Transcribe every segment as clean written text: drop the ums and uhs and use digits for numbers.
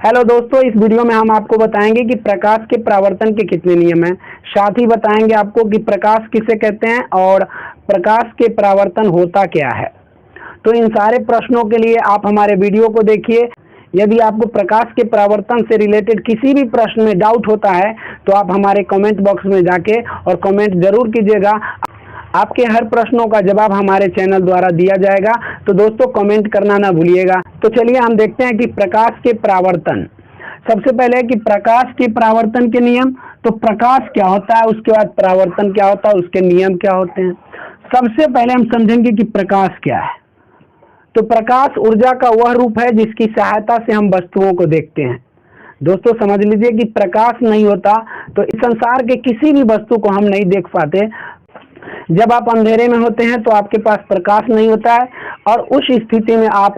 Hello दोस्तों, इस video में हम आपको बताएंगे कि प्रकाश के परावर्तन के कितने नियम हैं। साथ ही बताएंगे आपको कि प्रकाश किसे कहते हैं और प्रकाश के परावर्तन होता क्या है। तो इन सारे प्रश्नों के लिए आप हमारे वीडियो को देखिए। यदि आपको प्रकाश के परावर्तन से रिलेटेड किसी भी प्रश्न में डाउट होता है तो आप हमारे कमेंट बॉक्स में जाके और कमेंट जरूर कीजिएगा। आपके हर प्रश्नों का जवाब हमारे चैनल द्वारा दिया जाएगा। तो दोस्तों, कमेंट करना ना भूलिएगा। तो चलिए हम देखते हैं कि प्रकाश के परावर्तन। सबसे पहले कि प्रकाश के परावर्तन के नियम। तो प्रकाश क्या होता है, उसके बाद परावर्तन क्या होता है, उसके नियम क्या होते हैं। सबसे पहले हम समझेंगे कि प्रकाश क्या है। तो प्रकाश ऊर्जा का वह रूप है जिसकी सहायता से हम वस्तुओं को देखते हैं। दोस्तों समझ लीजिए कि प्रकाश नहीं होता तो इस संसार के किसी भी वस्तु को हम नहीं देख पाते। जब आप अंधेरे में होते हैं तो आपके पास प्रकाश नहीं होता है और उस स्थिति में आप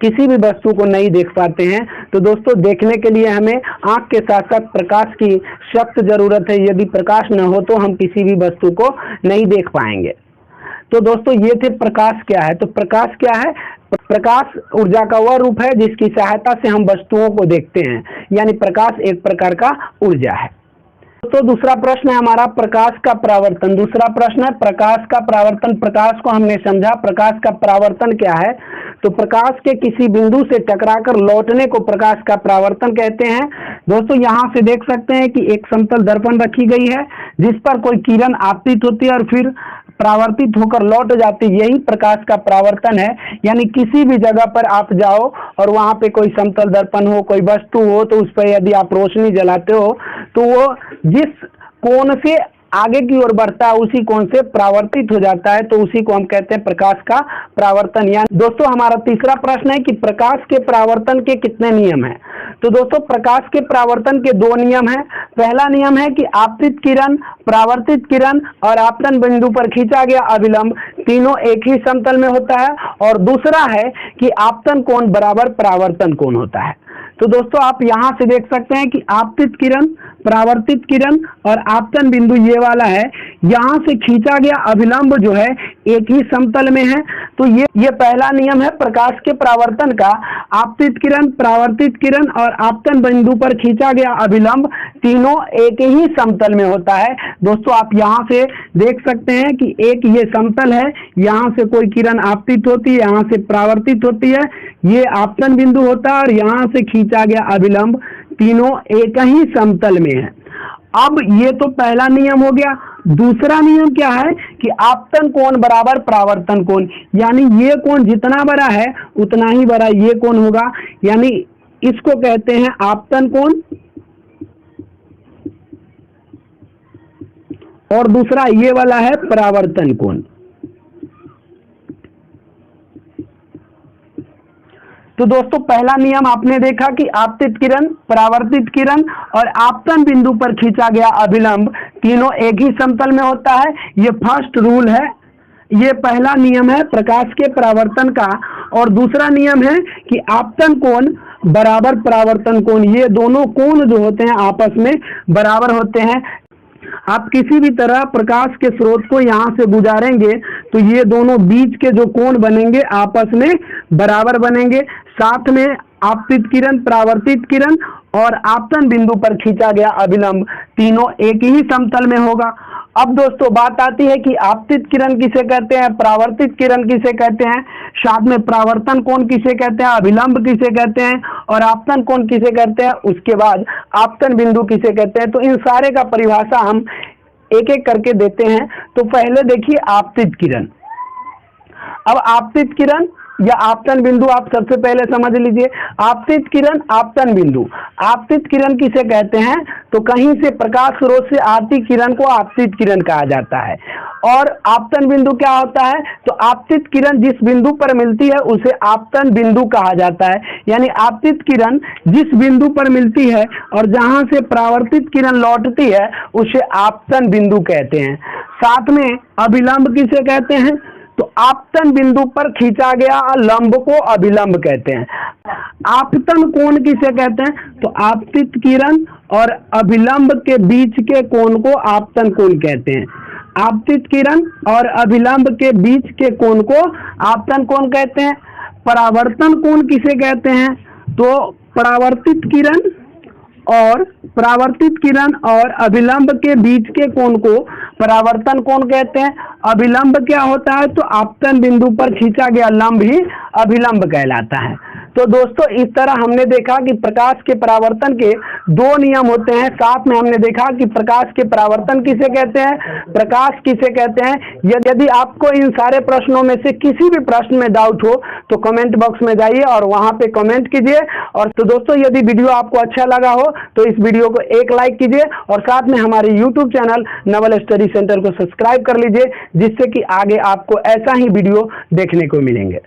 किसी भी वस्तु को नहीं देख पाते हैं। तो दोस्तों, देखने के लिए हमें आंख के साथ साथ प्रकाश की सख्त जरूरत है। यदि प्रकाश न हो तो हम किसी भी वस्तु को नहीं देख पाएंगे। तो दोस्तों, ये थे प्रकाश क्या है। तो प्रकाश क्या है? प्रकाश ऊर्जा का वह रूप है जिसकी सहायता से हम वस्तुओं को देखते हैं, यानी प्रकाश एक प्रकार का ऊर्जा है। तो दूसरा प्रश्न है हमारा प्रकाश का परावर्तन। दूसरा प्रश्न है प्रकाश का परावर्तन। प्रकाश को हमने समझा, प्रकाश का परावर्तन क्या है। तो प्रकाश के किसी बिंदु से टकराकर लौटने को प्रकाश का परावर्तन कहते हैं। दोस्तों, यहाँ से देख सकते हैं कि एक समतल दर्पण रखी गई है जिस पर कोई किरण आपतित होती है और फिर परावर्तित होकर लौट जाती है। यही प्रकाश का परावर्तन है। यानी किसी भी जगह पर आप जाओ और वहां पे कोई समतल दर्पण हो, कोई वस्तु हो, तो उस पर यदि आप रोशनी जलाते हो तो वो जिस कोण से आगे की ओर बढ़ता है उसी कोण से परावर्तित हो जाता है। तो उसी को हम कहते हैं प्रकाश का परावर्तन। यानी दोस्तों, हमारा तीसरा प्रश्न है कि प्रकाश के परावर्तन के कितने नियम हैं। तो दोस्तों, प्रकाश के परावर्तन के दो नियम हैं। पहला नियम है कि आपतित किरण, परावर्तित किरण और आपतन बिंदु पर खींचा गया अभिलंब तीनों एक ही समतल में होता है। और दूसरा है कि आपतन कोण बराबर परावर्तन कोण होता है। तो दोस्तों, आप यहां से देख सकते हैं कि आपतित किरण, परावर्तित किरण और आपतन बिंदु ये वाला है। यहां से खींचा गया अभिलंब जो है एक ही समतल में है। तो ये पहला नियम है प्रकाश के परावर्तन का। आपतित किरण, परावर्तित किरण और आपतन बिंदु पर खींचा गया अभिलंब तीनों एक ही समतल में होता है। दोस्तों, आप यहां से देख सकते हैं कि एक ये समतल है, यहां से कोई किरण आपतित होती है, यहां से परावर्तित होती है, ये आपतन बिंदु होता है और यहां से खींचा गया अभिलंब तीनों एक ही समतल में है। अब ये तो पहला नियम हो गया। दूसरा नियम क्या है कि आपतन कोण बराबर परावर्तन कोण, यानी ये कोण जितना बड़ा है उतना ही बड़ा ये कोण होगा। यानी इसको कहते हैं आपतन कोण और दूसरा ये वाला है परावर्तन कोण। तो दोस्तों, पहला नियम आपने देखा कि आपतित किरण, परावर्तित किरण और आपतन बिंदु पर खींचा गया अभिलंब तीनों एक ही समतल में होता है। ये फर्स्ट रूल है, ये पहला नियम है प्रकाश के परावर्तन का। और दूसरा नियम है कि आपतन कोण बराबर परावर्तन कोण। ये दोनों कोण जो होते हैं आपस में बराबर होते हैं। आप किसी भी तरह प्रकाश के स्रोत को यहाँ से गुजारेंगे तो ये दोनों बीच के जो कोण बनेंगे आपस में बराबर बनेंगे। साथ में आपतित किरण, परावर्तित किरण और आपतन बिंदु पर खींचा गया अभिलंब तीनों एक ही समतल में होगा। अब दोस्तों, बात आती है कि आपतित किरण किसे कहते हैं, परावर्तित किरण किसे कहते हैं, साथ में परावर्तन कोण किसे कहते हैं, अभिलंब किसे कहते हैं और आपतन कोण किसे कहते हैं, उसके बाद आपतन बिंदु किसे कहते हैं। तो इन सारे का परिभाषा हम एक एक करके देते हैं। तो पहले देखिए आपतित किरण। अब आपतित किरण या आपतन बिंदु आप सबसे पहले समझ लीजिए। आपतित किरण, आपतन बिंदु। आपतित किरण किसे कहते हैं? तो कहीं से प्रकाश स्रोत से आती किरण को आपतित किरण कहा जाता है। और आपतन बिंदु क्या होता है? तो आपतित किरण जिस बिंदु पर मिलती है उसे आपतन बिंदु कहा जाता है। यानी आपतित किरण जिस बिंदु पर मिलती है और जहां से परावर्तित किरण लौटती है उसे आपतन बिंदु कहते हैं। साथ में अभिलंब किसे कहते हैं? तो आपतन बिंदु पर खींचा गया लंब को अभिलंब कहते हैं। आपतन कोण किसे कहते हैं? तो आपतित किरण और अभिलंब के बीच के कोण को आपतन कोण कहते हैं। आपतित किरण और अभिलंब के बीच के कोण को आपतन कोण कहते हैं। परावर्तन कोण किसे कहते हैं? तो परावर्तित किरण और अभिलंब के बीच के कोण को परावर्तन कोण कहते हैं। अभिलंब क्या होता है? तो आपतन बिंदु पर खींचा गया लंब ही अभिलंब कहलाता है। तो दोस्तों इस तरह हमने देखा कि प्रकाश के परावर्तन के दो नियम होते हैं। साथ में हमने देखा कि प्रकाश के परावर्तन किसे कहते हैं, प्रकाश किसे कहते हैं। यदि आपको इन सारे प्रश्नों में से किसी भी प्रश्न में डाउट हो तो कमेंट बॉक्स में जाइए और वहां पे कमेंट कीजिए। और तो दोस्तों यदि वीडियो आपको अच्छा लगा हो तो इस वीडियो को एक लाइक कीजिए और साथ में हमारे YouTube channel Naval study centre को सब्सक्राइब कर लीजिए, जिससे कि आगे आपको ऐसा ही वीडियो देखने को मिलेंगे।